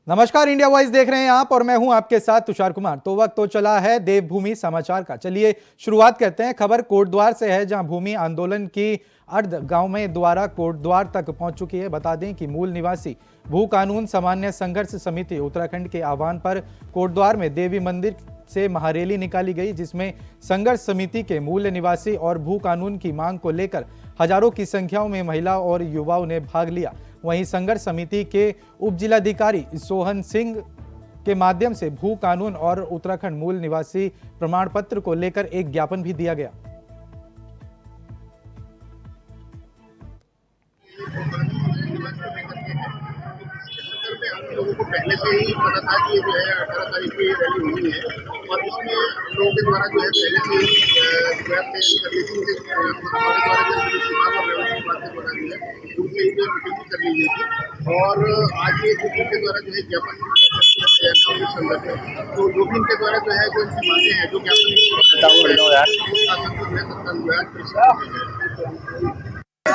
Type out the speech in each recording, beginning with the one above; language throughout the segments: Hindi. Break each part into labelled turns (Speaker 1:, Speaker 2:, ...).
Speaker 1: नमस्कार, इंडिया वॉइस देख रहे हैं आप और मैं हूं आपके साथ तुषार कुमार। तो वक्त तो चला है देवभूमि समाचार का। चलिए शुरुआत करते हैं। खबर कोटद्वार से है, जहां भूमि आंदोलन की अर्ध गांव में द्वारा कोटद्वार तक पहुंच चुकी है। बता दें कि मूल निवासी भू कानून सामान्य संघर्ष समिति उत्तराखंड के आह्वान पर कोटद्वार में देवी मंदिर से महारैली निकाली गई, जिसमें संघर्ष समिति के मूल निवासी और भू कानून की मांग को लेकर हजारों की संख्या में महिला और युवाओं ने भाग लिया। वहीं संघर्ष समिति के उप जिलाधिकारी सोहन सिंह के माध्यम से भू कानून और उत्तराखंड मूल निवासी प्रमाण पत्र को लेकर एक ज्ञापन भी दिया गया।
Speaker 2: हम लोगों को पहले से ही पता था कि ये जो है 18 तारीख की रैली होनी है और इसमें लोगों के द्वारा जो है पहले से ही हमारे द्वारा जो पुलिस विभाग और रेवन्यू विभाग के द्वारा जो है उनसे ही जो मीटिंग कर ली गई थी और आज ये ग्रुपिंग के द्वारा जो है ज्ञापन संदर्भ है। तो ग्रुपिंग के द्वारा जो है जो इनकी मांगे हैं जो ज्ञापन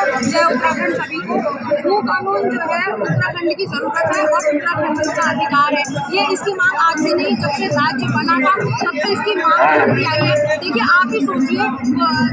Speaker 3: जय उत्तराखंड सभी को। भू कानून जो है उत्तराखंड की जरूरत है और उत्तराखंड का अधिकार है। ये इसकी मांग आज से नहीं, जब से राज्य बना था तब से इसकी मांग बढ़ती आई है। देखिए, आप ही सोचिए,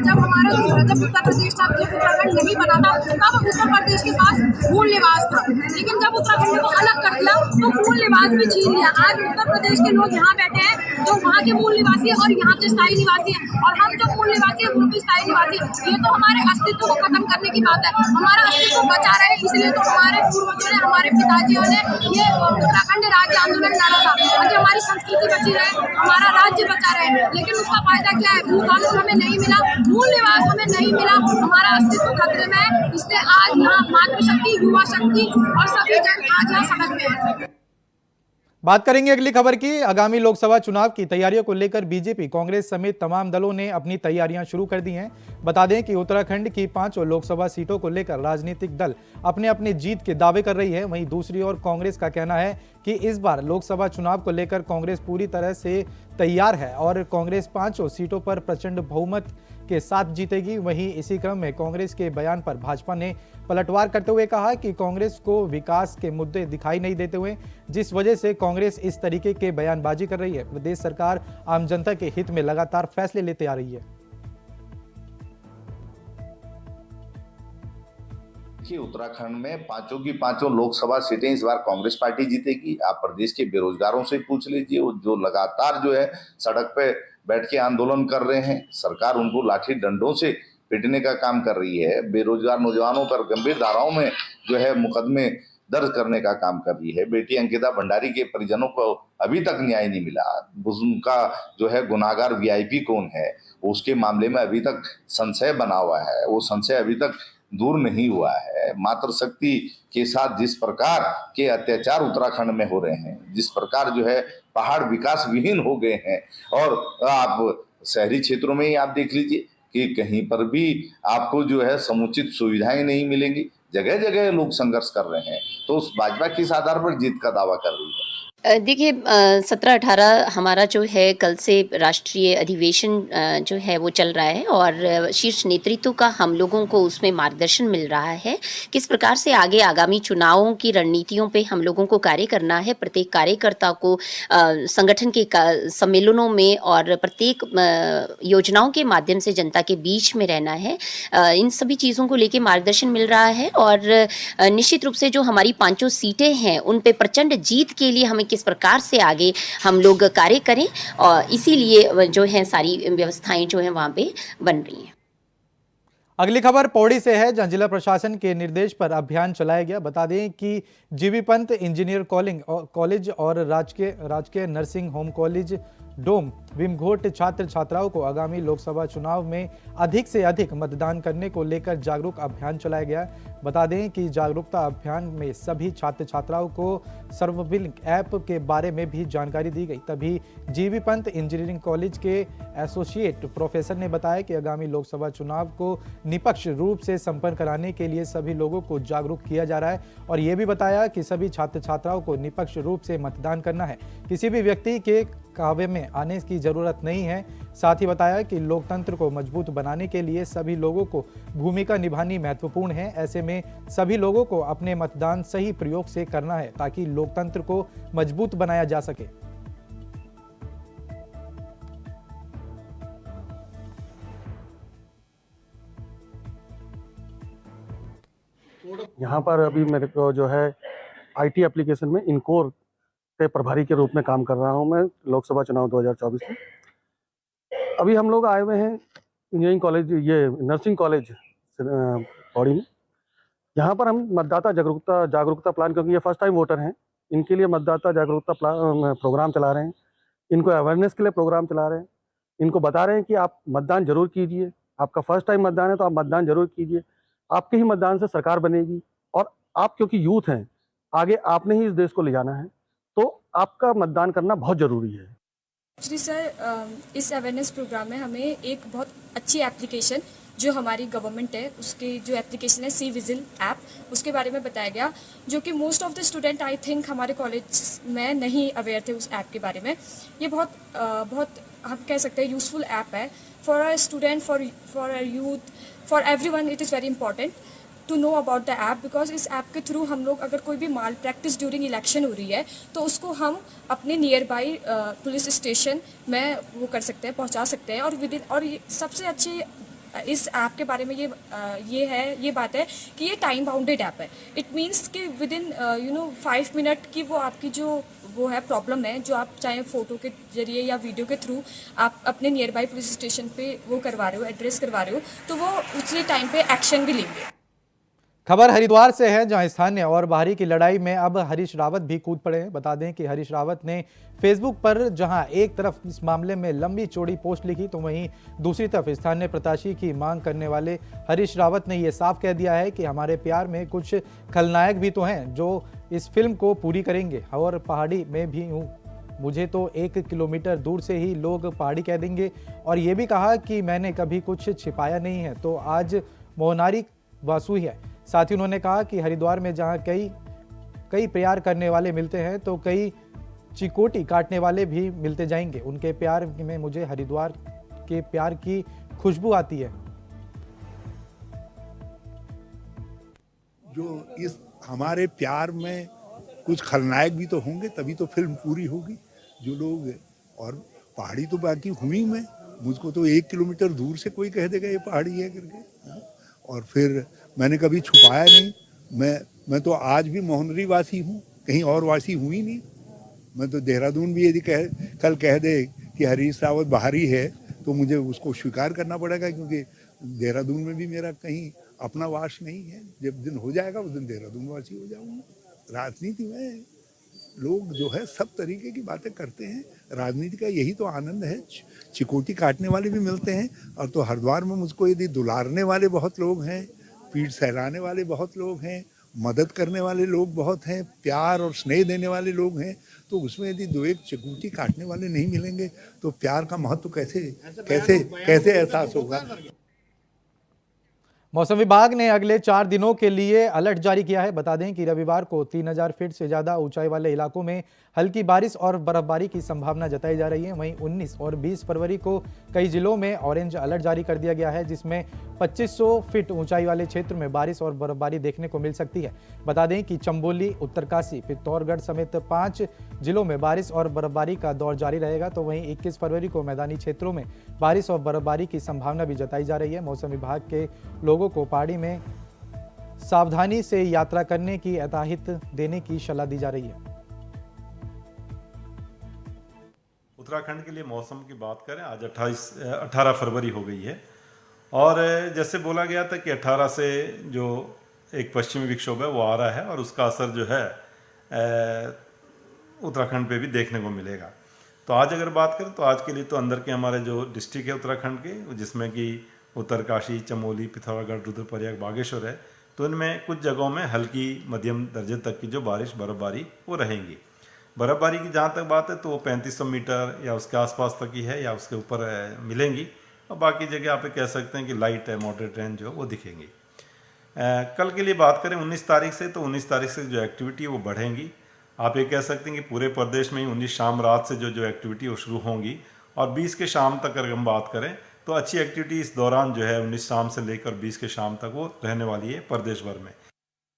Speaker 3: जब उत्तर प्रदेश था, जब उत्तराखंड नहीं बना था तब उत्तर प्रदेश के पास मूल निवास था, लेकिन जब उत्तराखंड को अलग कर दिया तो मूल निवास भी छीन लिया। आज उत्तर प्रदेश के लोग यहाँ बैठे हैं जो वहाँ के मूल निवासी है और यहाँ के स्थायी निवासी है, और हम जो मूल निवासी है वो भी स्थायी निवासी है। ये तो हमारे अस्तित्व को खत्म करने की बात है। हमारा अस्तित्व बचा रहे, इसलिए तो हमारे पूर्वजों ने, हमारे पिताजियों ने ये उत्तराखंड राज्य आंदोलन लड़ा था ताकि हमारी संस्कृति बची रहे, हमारा राज्य बचा रहे। लेकिन उसका फायदा क्या है? भू कानून हमें नहीं मिला, मूल निवास हमें नहीं मिला, हमारा अस्तित्व खतरे में है। इसलिए आज यहाँ मातृशक्ति, युवा शक्ति और सभी जन आज यहाँ सड़क में है।
Speaker 1: बात करेंगे अगली खबर की। आगामी लोकसभा चुनाव की तैयारियों को लेकर बीजेपी, कांग्रेस समेत तमाम दलों ने अपनी तैयारियां शुरू कर दी हैं। बता दें कि उत्तराखंड की 5 लोकसभा सीटों को लेकर राजनीतिक दल अपने अपने जीत के दावे कर रही है। वहीं दूसरी ओर कांग्रेस का कहना है कि इस बार लोकसभा चुनाव को लेकर कांग्रेस पूरी तरह से तैयार है और कांग्रेस 5 सीटों पर प्रचंड बहुमत के साथ जीतेगी। वहीं इसी क्रम में कांग्रेस के बयान पर भाजपा ने पलटवार करते हुए कहा कि कांग्रेस को विकास के मुद्दे दिखाई नहीं देते हुए, जिस वजह से कांग्रेस इस तरीके के बयानबाजी कर रही है। प्रदेश सरकार आम जनता के हित में लगातार फैसले लेते आ रही है।
Speaker 4: उत्तराखंड में 5 की 5 लोकसभा सीटें इस बार कांग्रेस पार्टी जीतेगी। आप प्रदेश के बेरोजगारों से पूछ लीजिए, जो लगातार जो है सड़क पे बैठ के आंदोलन कर रहे हैं। सरकार उनको लाठी डंडों से पीटने का काम कर रही है। बेरोजगार नौजवानों पर गंभीर धाराओं में जो है मुकदमे दर्ज करने का काम कर रही है। बेटी अंकिता भंडारी के परिजनों को अभी तक न्याय नहीं मिला। उनका जो है गुनाहगार वीआईपी कौन है, उसके मामले में अभी तक संशय बना हुआ है। वो संशय अभी तक दूर नहीं हुआ है। मातृशक्ति के साथ जिस प्रकार के अत्याचार उत्तराखंड में हो रहे हैं, जिस प्रकार जो है पहाड़ विकास विहीन हो गए हैं, और आप शहरी क्षेत्रों में ही आप देख लीजिए कि कहीं पर भी आपको जो है समुचित सुविधाएं नहीं मिलेंगी। जगह जगह लोग संघर्ष कर रहे हैं। तो उस भाजपा किस आधार पर जीत का दावा कर रही है?
Speaker 5: देखिए, 17-18 हमारा जो है कल से राष्ट्रीय अधिवेशन जो है वो चल रहा है और शीर्ष नेतृत्व का हम लोगों को उसमें मार्गदर्शन मिल रहा है किस प्रकार से आगे आगामी चुनावों की रणनीतियों पे हम लोगों को कार्य करना है। प्रत्येक कार्यकर्ता को संगठन के सम्मेलनों में और प्रत्येक योजनाओं के माध्यम से जनता के बीच में रहना है। इन सभी चीज़ों को लेके मार्गदर्शन मिल रहा है और निश्चित रूप से जो हमारी 5 सीटें हैं उन पे प्रचंड जीत के लिए हमें किस प्रकार से आगे हम लोग कार्य करें, और इसीलिए जो है सारी व्यवस्थाएं जो है वहाँ पे बन रही हैं।
Speaker 1: अगली खबर पौड़ी से है, जहां जिला प्रशासन के निर्देश पर अभियान चलाया गया। बता दें कि जीबी पंत इंजीनियर कॉलेज और राजकीय नर्सिंग होम कॉलेज डोम विमघोट छात्र छात्राओं को आगामी लोकसभा चुनाव में अधिक से अधिक मतदान करने को लेकर जागरूक अभियान चलाया गया। बता दें कि जागरूकता अभियान में सभी छात्र छात्राओं को सर्वलिंक ऐप के बारे में भी जानकारी दी गई। तभी जीबी पंत इंजीनियरिंग कॉलेज के एसोसिएट प्रोफेसर ने बताया कि आगामी लोकसभा चुनाव को निष्पक्ष रूप से संपन्न कराने के लिए सभी लोगों को जागरूक किया जा रहा है, और ये भी बताया कि सभी छात्र छात्राओं को निष्पक्ष रूप से मतदान करना है। किसी भी व्यक्ति के बहकावे में आने की जरूरत नहीं है। साथ ही बताया कि लोकतंत्र को मजबूत बनाने के लिए सभी लोगों को भूमिका निभानी महत्वपूर्ण है। ऐसे में सभी लोगों को अपने मतदान सही प्रयोग से करना है ताकि लोकतंत्र को मजबूत बनाया जा सके।
Speaker 6: यहाँ पर अभी मेरे को जो है आईटी एप्लीकेशन में इनकोर के प्रभारी के रूप में काम कर रहा हूँ मैं लोकसभा चुनाव 2024 में। अभी हम लोग आए हुए हैं इंजीनियरिंग कॉलेज, ये नर्सिंग कॉलेज पौड़ी में। यहाँ पर हम मतदाता जागरूकता प्लान, क्योंकि ये फर्स्ट टाइम वोटर हैं, इनके लिए मतदाता जागरूकता प्रोग्राम चला रहे हैं। इनको अवेयरनेस के लिए प्रोग्राम चला रहे हैं। इनको बता रहे हैं कि आप मतदान जरूर कीजिए, आपका फर्स्ट टाइम मतदान है तो आप मतदान जरूर कीजिए। आपके ही मतदान से सरकार बनेगी और आप क्योंकि यूथ हैं, आगे आपने ही इस देश को ले जाना है, तो आपका मतदान करना बहुत ज़रूरी है।
Speaker 7: एक्चुअली सर, इस अवेयरनेस प्रोग्राम में हमें एक बहुत अच्छी एप्लीकेशन जो हमारी गवर्नमेंट है उसकी जो एप्लीकेशन है सी विजिल ऐप, उसके बारे में बताया गया, जो कि most of the student I think हमारे कॉलेज में नहीं अवेयर थे उस ऐप के बारे में। ये बहुत हम कह सकते हैं यूज़फुल ऐप है for a student, for a youth, for everyone. It is very important to know about the app, because इस ऐप के थ्रू हम लोग अगर कोई भी माल प्रैक्टिस ड्यूरिंग इलेक्शन हो रही है तो उसको हम अपने नियर बाई पुलिस स्टेशन में वो कर सकते हैं, पहुंचा सकते हैं। और सबसे अच्छी इस ऐप के बारे में ये बात है कि ये टाइम बाउंडेड ऐप है। इट मीन्स कि विद इन 5 मिनट की वो आपकी जो वो है प्रॉब्लम है, जो आप चाहे फ़ोटो के जरिए या वीडियो के थ्रू आप अपने नियर बाई पुलिस स्टेशन पे वो करवा रहे हो, एड्रेस करवा रहे हो, तो वो उसी टाइम पे एक्शन भी लेंगे।
Speaker 1: खबर हरिद्वार से है, जहां स्थानीय और बाहरी की लड़ाई में अब हरीश रावत भी कूद पड़े हैं। बता दें कि हरीश रावत ने फेसबुक पर जहां एक तरफ इस मामले में लंबी चौड़ी पोस्ट लिखी, तो वहीं दूसरी तरफ स्थानीय प्रत्याशी की मांग करने वाले हरीश रावत ने यह साफ कह दिया है कि हमारे प्यार में कुछ खलनायक भी तो हैं जो इस फिल्म को पूरी करेंगे, और पहाड़ी में भी हूँ, मुझे तो 1 किलोमीटर दूर से ही लोग पहाड़ी कह देंगे। और ये भी कहा कि मैंने कभी कुछ छिपाया नहीं है, तो आज मोहनारी वासु है। साथ ही उन्होंने कहा कि हरिद्वार में जहां कई प्यार करने वाले मिलते हैं, तो कई चिकोटी काटने वाले भी मिलते जाएंगे। उनके प्यार में मुझे हरिद्वार के प्यार की खुशबू आती है।
Speaker 8: जो इस हमारे प्यार में कुछ खलनायक भी तो होंगे, तभी तो फिल्म पूरी होगी। जो लोग, और पहाड़ी तो बाकी हुई मैं, मुझको तो 1 किलोमीटर दूर से कोई कह देगा ये पहाड़ी है करके। और फिर मैंने कभी छुपाया नहीं। मैं तो आज भी मोहनरी वासी हूँ, कहीं और वासी हुई नहीं। मैं तो देहरादून भी यदि कल कह दे कि हरीश रावत बाहरी है तो मुझे उसको स्वीकार करना पड़ेगा, क्योंकि देहरादून में भी मेरा कहीं अपना वास नहीं है। जब दिन हो जाएगा उस दिन देहरादून वासी हो जाऊंगा। राजनीति में लोग जो है सब तरीके की बातें करते हैं। राजनीति का यही तो आनंद है। चिकोटी काटने वाले भी मिलते हैं, और तो हरिद्वार में मुझको यदि दुलारने वाले बहुत लोग हैं, पीठ सहलाने वाले बहुत लोग हैं, मदद करने वाले लोग बहुत हैं, प्यार और स्नेह देने वाले लोग हैं, तो उसमें यदि 2-1 चिकोटी काटने वाले नहीं मिलेंगे तो प्यार का महत्व कैसे एहसास होगा।
Speaker 1: मौसम विभाग ने अगले 4 दिनों के लिए अलर्ट जारी किया है। बता दें कि रविवार को 3000 फीट से ज्यादा ऊंचाई वाले इलाकों में हल्की बारिश और बर्फबारी की संभावना जताई जा रही है। वहीं 19 और 20 फरवरी को कई जिलों में ऑरेंज अलर्ट जारी कर दिया गया है, जिसमें 2500 फीट ऊंचाई वाले क्षेत्र में बारिश और बर्फबारी देखने को मिल सकती है। बता दें कि चंबोली, उत्तरकाशी, पिथौरागढ़ समेत 5 जिलों में बारिश और बर्फबारी का दौर जारी रहेगा। तो वहीं 21 फरवरी को मैदानी क्षेत्रों में बारिश और बर्फबारी की संभावना भी जताई जा रही है। मौसम विभाग के लोगों को पहाड़ी में सावधानी से यात्रा करने की हिदायत देने की सलाह दी जा रही है।
Speaker 9: उत्तराखंड के लिए मौसम की बात करें, आज 18 फरवरी हो गई है, और जैसे बोला गया था कि 18 से जो एक पश्चिमी विक्षोभ है वो आ रहा है, और उसका असर जो है उत्तराखंड पे भी देखने को मिलेगा। तो आज अगर बात करें तो आज के लिए तो अंदर के हमारे जो डिस्ट्रिक्ट है उत्तराखंड के, जिसमें कि उत्तरकाशी, चमोली, पिथौरागढ़, रुद्रप्रयाग, बागेश्वर है, तो इनमें कुछ जगहों में हल्की मध्यम दर्जे तक की जो बारिश बर्फबारी वो रहेंगी। बर्फबारी की जहाँ तक बात है तो वो 3500 मीटर या उसके आसपास तक ही है या उसके ऊपर मिलेंगी, और बाकी जगह आप कह सकते हैं कि लाइट है, मॉडरेट रेंज जो वो दिखेंगी। कल के लिए बात करें 19 तारीख से, तो 19 तारीख से जो एक्टिविटी है वो बढ़ेंगी। आप ये कह सकते हैं कि पूरे प्रदेश में ही 19 शाम रात से जो एक्टिविटी वो शुरू होंगी और 20 के शाम तक अगर हम बात करें तो अच्छी एक्टिविटी इस दौरान जो है 19 शाम से लेकर 20 के शाम तक वो रहने वाली है प्रदेश भर में।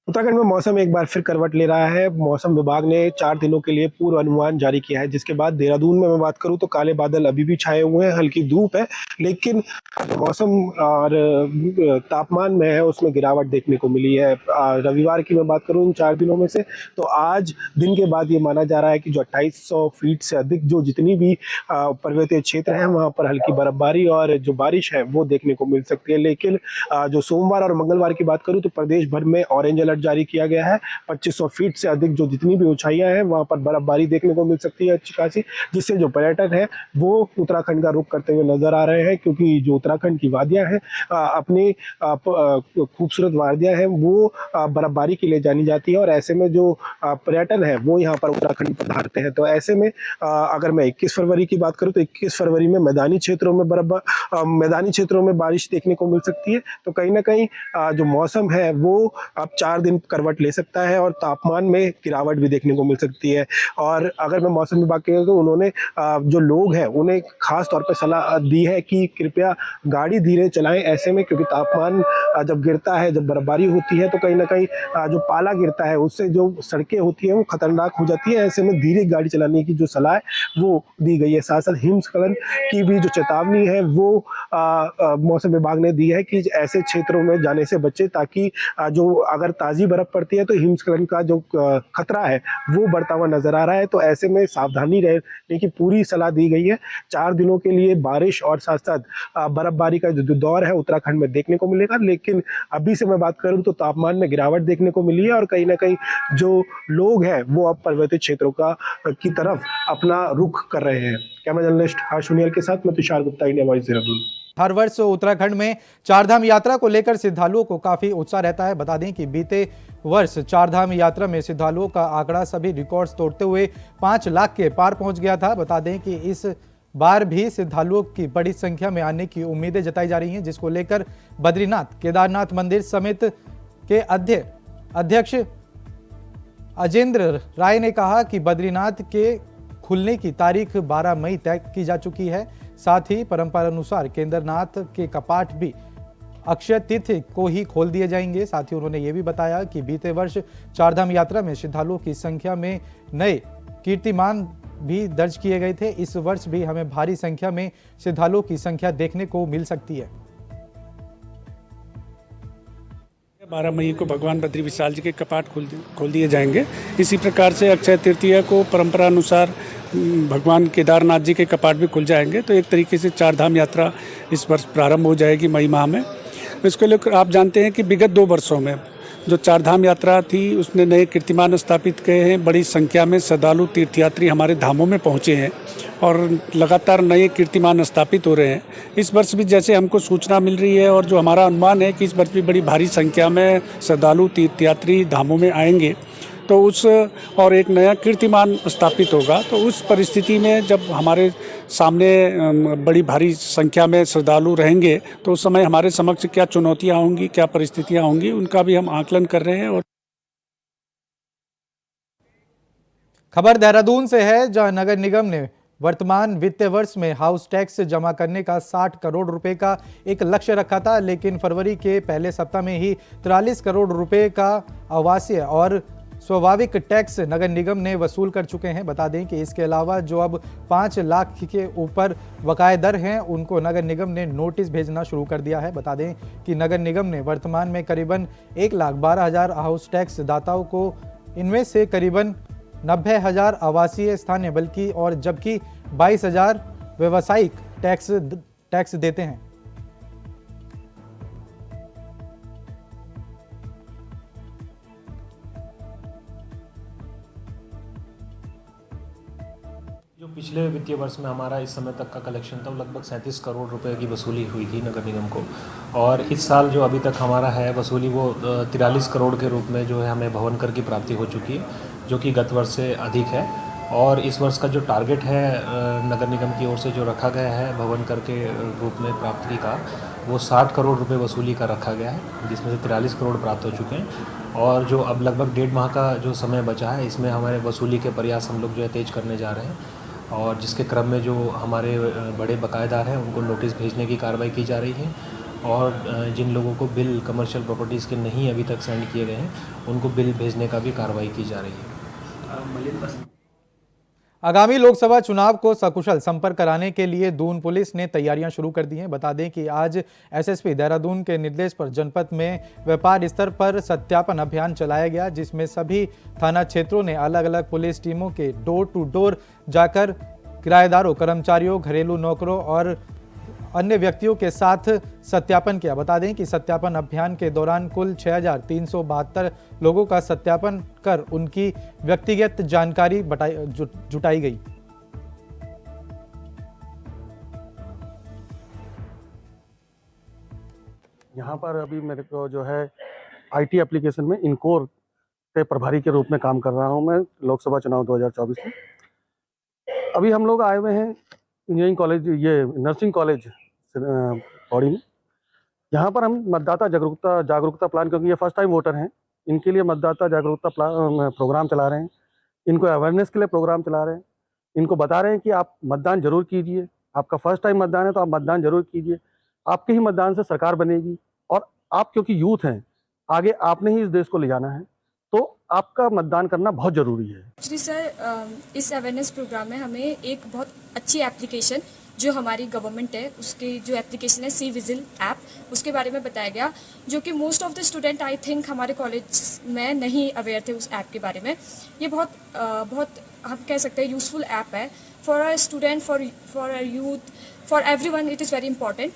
Speaker 10: उत्तराखंड में मौसम एक बार फिर करवट ले रहा है। मौसम विभाग ने 4 दिनों के लिए पूर्व अनुमान जारी किया है, जिसके बाद देहरादून में मैं बात करूं तो काले बादल अभी भी छाए हुए हैं, हल्की धूप है, लेकिन मौसम और तापमान में है उसमें गिरावट देखने को मिली है। रविवार की मैं बात करूं इन 4 दिनों में से तो आज दिन के बाद ये माना जा रहा है कि जो 2800 फीट से अधिक जो जितनी भी पर्वतीय क्षेत्र हैं वहाँ पर हल्की बर्फबारी और जो बारिश है वो देखने को मिल सकती है। लेकिन जो सोमवार और मंगलवार की बात करूँ तो प्रदेश भर में ऑरेंज अलर्ट जारी किया गया है। 2500 फीट से अधिक जो जितनी भी ऊंचाइयां हैं वहां पर बर्फबारी देखने को मिल सकती है अच्छी खासी, जिससे जो पर्यटक है वो उत्तराखंड का रुख करते हुए नजर आ रहे हैं, क्योंकि जो उत्तराखंड की वादियां हैं अपनी खूबसूरत वादियां हैं वो बर्फबारी के लिए जानी जाती है और ऐसे में जो पर्यटन है वो यहाँ पर उत्तराखंड पधारते हैं। तो ऐसे में अगर मैं 21 फरवरी की बात करूँ तो 21 फरवरी में मैदानी क्षेत्रों में बारिश देखने को मिल सकती है। तो कहीं ना कहीं जो मौसम है वो अब 4 दिन करवट ले सकता है और तापमान में गिरावट भी देखने को मिल सकती है। और अगर मैं मौसम विभाग के तो उन्होंने जो लोग हैं उन्हें खास तौर पर सलाह दी है कि कृपया गाड़ी धीरे चलाएं ऐसे में, क्योंकि तापमान जब गिरता है, जब बर्फबारी होती है तो कहीं ना कहीं जो पाला गिरता है उससे जो सड़कें होती हैं वो खतरनाक हो जाती है। ऐसे में धीरे गाड़ी चलाने की जो सलाह है वो दी गई है। साथ साथ हिमस्खलन की भी जो चेतावनी है वो मौसम विभाग ने दी है कि ऐसे क्षेत्रों में जाने से बचे, ताकि जो अगर ताज़ी बर्फ पड़ती है तो हिमस्खलन का जो खतरा है वो बढ़ता हुआ नजर आ रहा है। तो ऐसे में सावधानी रहने की पूरी सलाह दी गई है। 4 दिनों के लिए बारिश और साथ साथ बर्फबारी का जो दौर है उत्तराखंड में देखने को मिलेगा। लेकिन अभी से मैं बात करूं तो तापमान में गिरावट देखने को मिली है और कहीं ना कहीं जो लोग हैं वो अब पर्वतीय क्षेत्रों की तरफ अपना रुख कर रहे हैं। कैमरा जर्नलिस्ट हर्ष उनियाल के साथ मैं तुषार गुप्ता, इंडिया वॉइस देहरादून।
Speaker 1: हर वर्ष उत्तराखंड में चारधाम यात्रा को लेकर श्रद्धालुओं को काफी उत्साह रहता है। बता दें कि बीते वर्ष चारधाम यात्रा में श्रद्धालुओं का आंकड़ा सभी रिकॉर्ड्स तोड़ते हुए 5 लाख के पार पहुंच गया था। बता दें कि इस बार भी श्रद्धालुओं की बड़ी संख्या में आने की उम्मीदें जताई जा रही हैं, जिसको लेकर बद्रीनाथ केदारनाथ मंदिर समिति के अध्यक्ष अजेंद्र राय ने कहा कि बद्रीनाथ के खुलने की तारीख 12 मई तय की जा चुकी है। साथ ही परंपरा अनुसार केदारनाथ के कपाट भी अक्षय तिथि को ही खोल दिए जाएंगे। साथ ही उन्होंने ये भी बताया कि बीते वर्ष चारधाम यात्रा में श्रद्धालुओं की संख्या में नए कीर्तिमान भी दर्ज किए गए थे। इस वर्ष भी हमें भारी संख्या में श्रद्धालुओं की संख्या देखने को मिल सकती है।
Speaker 11: 12 मई को भगवान बद्री विशाल जी के कपाट खोल दिए जाएंगे। इसी प्रकार से अक्षय तृतीया को परंपरा अनुसार भगवान केदारनाथ जी के कपाट भी खुल जाएंगे। तो एक तरीके से चारधाम यात्रा इस वर्ष प्रारंभ हो जाएगी मई माह में। इसको लेकर आप जानते हैं कि विगत 2 वर्षों में जो चारधाम यात्रा थी उसने नए कीर्तिमान स्थापित किए हैं। बड़ी संख्या में श्रद्धालु तीर्थयात्री हमारे धामों में पहुँचे हैं और लगातार नए कीर्तिमान स्थापित हो रहे हैं। इस वर्ष भी जैसे हमको सूचना मिल रही है और जो हमारा अनुमान है कि इस वर्ष भी बड़ी भारी संख्या में श्रद्धालु तीर्थयात्री धामों में आएंगे, तो उस और एक नया कीर्तिमान स्थापित होगा। तो उस परिस्थिति में जब हमारे सामने बड़ी भारी संख्या में श्रद्धालु रहेंगे तो उस समय हमारे समक्ष क्या चुनौतियां होंगी, क्या परिस्थितियां होंगी, उनका भी हम आकलन कर रहे हैं। और
Speaker 1: खबर देहरादून से है, जहां नगर निगम ने वर्तमान वित्तीय वर्ष में हाउस टैक्स जमा करने का 60 करोड़ रुपए का एक लक्ष्य रखा था, लेकिन फरवरी के पहले सप्ताह में ही 43 करोड़ रुपए का आवासीय और स्वाभाविक टैक्स नगर निगम ने वसूल कर चुके हैं। बता दें कि इसके अलावा जो अब 5 लाख के ऊपर बकायेदार हैं उनको नगर निगम ने नोटिस भेजना शुरू कर दिया है। बता दें कि नगर निगम ने वर्तमान में करीबन 1,12,000 हाउस टैक्स दाताओं को, इनमें से करीबन 90,000 आवासीय स्थानीय बल्कि और जबकि 22,000 व्यावसायिक टैक्स देते हैं।
Speaker 12: जो पिछले वित्तीय वर्ष में हमारा इस समय तक का कलेक्शन था वो लगभग 37 करोड़ रुपए की वसूली हुई थी नगर निगम को, और इस साल जो अभी तक हमारा है वसूली वो 43 करोड़ के रूप में जो है हमें भवन कर की प्राप्ति हो चुकी है, जो कि गत वर्ष से अधिक है। और इस वर्ष का जो टारगेट है नगर निगम की ओर से जो रखा गया है भवन कर के रूप में प्राप्ति का, वो 60 करोड़ रुपए वसूली का रखा गया है, जिसमें से 43 करोड़ प्राप्त हो चुके हैं। और जो अब लगभग 1.5 माह का जो समय बचा है, इसमें हमारे वसूली के प्रयास हम लोग जो है तेज करने जा रहे हैं, और जिसके क्रम में जो हमारे बड़े बकायेदार हैं उनको नोटिस भेजने की कार्रवाई की जा रही है, और जिन लोगों को बिल कमर्शियल प्रॉपर्टीज़ के नहीं अभी तक सेंड किए गए हैं उनको बिल भेजने का भी कार्रवाई की जा रही है।
Speaker 1: आगामी लोकसभा चुनाव को सकुशल संपन्न कराने के लिए दून पुलिस ने तैयारियां शुरू कर दी हैं। बता दें कि आज एसएसपी देहरादून के निर्देश पर जनपद में व्यापार स्तर पर सत्यापन अभियान चलाया गया, जिसमें सभी थाना क्षेत्रों ने अलग अलग पुलिस टीमों के डोर टू डोर जाकर किराएदारों, कर्मचारियों, घरेलू नौकरों और अन्य व्यक्तियों के साथ सत्यापन किया। बता दें कि सत्यापन अभियान के दौरान कुल 6,372 लोगों का सत्यापन कर उनकी व्यक्तिगत जानकारी जुटाई गई।
Speaker 6: यहाँ पर अभी मेरे को जो है आईटी एप्लीकेशन में इनकोर के प्रभारी के रूप में काम कर रहा हूँ मैं लोकसभा चुनाव 2024 में। अभी हम लोग आए हुए हैं इंजीनियरिंग कॉलेज, ये नर्सिंग कॉलेज पौड़ी में। यहाँ पर हम मतदाता जागरूकता प्लान, क्योंकि ये फर्स्ट टाइम वोटर हैं, इनके लिए मतदाता जागरूकता प्रोग्राम चला रहे हैं। इनको अवेयरनेस के लिए प्रोग्राम चला रहे हैं। इनको बता रहे हैं कि आप मतदान जरूर कीजिए, आपका फर्स्ट टाइम मतदान है तो आप मतदान जरूर कीजिए, आपके ही मतदान से सरकार बनेगी, और आप क्योंकि यूथ हैं, आगे आपने ही इस देश को ले जाना है, तो आपका मतदान करना बहुत ज़रूरी है।
Speaker 7: एक्चुअली सर, इस अवेयरनेस प्रोग्राम में हमें एक बहुत अच्छी एप्लीकेशन जो हमारी गवर्नमेंट है उसके जो एप्लीकेशन है सी विजिल ऐप, उसके बारे में बताया गया, जो कि most of the student I think हमारे कॉलेज में नहीं अवेयर थे उस ऐप के बारे में। ये बहुत हम कह सकते हैं यूज़फुल ऐप है for a student, for a youth, for everyone. It is very important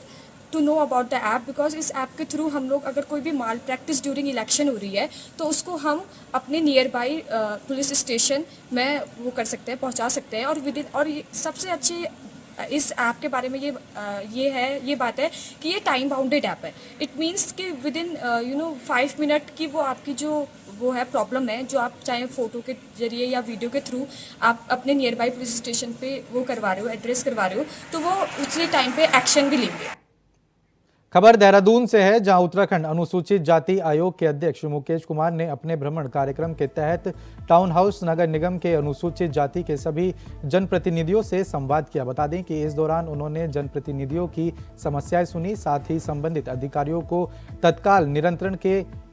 Speaker 7: to know about the app, because इस ऐप के थ्रू हम लोग अगर कोई भी माल प्रैक्टिस ड्यूरिंग इलेक्शन हो रही है तो उसको हम अपने नियर बाई पुलिस स्टेशन में वो कर सकते हैं, पहुंचा सकते हैं। और सबसे अच्छी इस ऐप के बारे में ये बात है कि ये टाइम बाउंडेड ऐप है। इट मीन्स कि विद इन 5 मिनट की वो आपकी जो वो है प्रॉब्लम है, जो आप चाहे फ़ोटो के जरिए या वीडियो के थ्रू आप अपने नियर बाई पुलिस स्टेशन पे वो करवा रहे हो, एड्रेस करवा रहे हो, तो वो उसी टाइम पे एक्शन भी लेंगे।
Speaker 1: खबर देहरादून से है, जहां उत्तराखंड अनुसूचित जाति आयोग के अध्यक्ष मुकेश कुमार ने अपने भ्रमण कार्यक्रम के तहत टाउन हाउस नगर निगम के अनुसूचित जाति के सभी जनप्रतिनिधियों से संवाद किया। बता दें कि इस दौरान उन्होंने जनप्रतिनिधियों की समस्याएं सुनी, साथ ही संबंधित अधिकारियों को तत्काल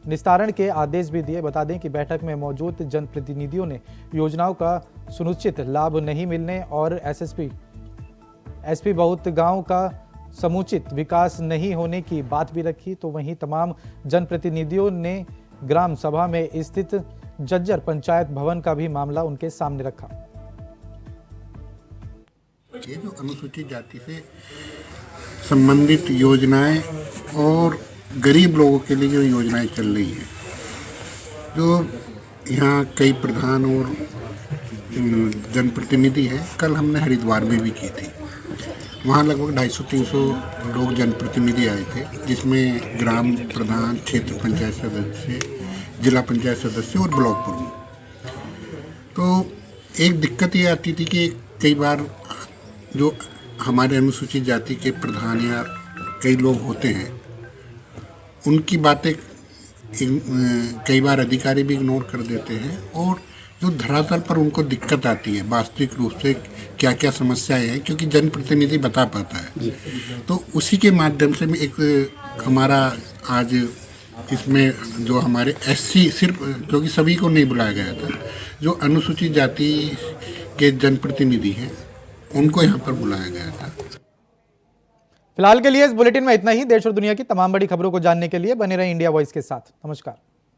Speaker 1: निस्तारण के आदेश भी दिए। बता दें कि बैठक में मौजूद जनप्रतिनिधियों ने योजनाओं का सुनिश्चित लाभ नहीं मिलने और एसपी बहुत गांव का समुचित विकास नहीं होने की बात भी रखी। तो वहीं तमाम जनप्रतिनिधियों ने ग्राम सभा में स्थित जज्जर पंचायत भवन का भी मामला उनके सामने रखा।
Speaker 2: ये जो अनुसूचित जाति से संबंधित योजनाएं और गरीब लोगों के लिए जो योजनाएं चल रही हैं, जो यहाँ कई प्रधान और जनप्रतिनिधि हैं, कल हमने हरिद्वार में भी की थी। वहाँ लगभग 250-300 लोग जनप्रतिनिधि आए थे, जिसमें ग्राम प्रधान, क्षेत्र पंचायत सदस्य, जिला पंचायत सदस्य और ब्लॉक प्रमुख। तो एक दिक्कत ये आती थी कि कई बार जो हमारे अनुसूचित जाति के प्रधान या कई लोग होते हैं, उनकी बातें कई बार अधिकारी भी इग्नोर कर देते हैं, और जो धरातल पर उनको दिक्कत आती है वास्तविक रूप से क्या क्या समस्याएं हैं, क्योंकि जनप्रतिनिधि बता पाता है। तो उसी के माध्यम से एक हमारा आज इसमें जो हमारे एससी, सिर्फ क्योंकि सभी को नहीं बुलाया गया था, जो अनुसूचित जाति के जनप्रतिनिधि हैं उनको यहाँ पर बुलाया गया था।
Speaker 1: फिलहाल के लिए इस बुलेटिन में इतना ही। देश और दुनिया की तमाम बड़ी खबरों को जानने के लिए बने रहें इंडिया वॉइस के साथ। नमस्कार।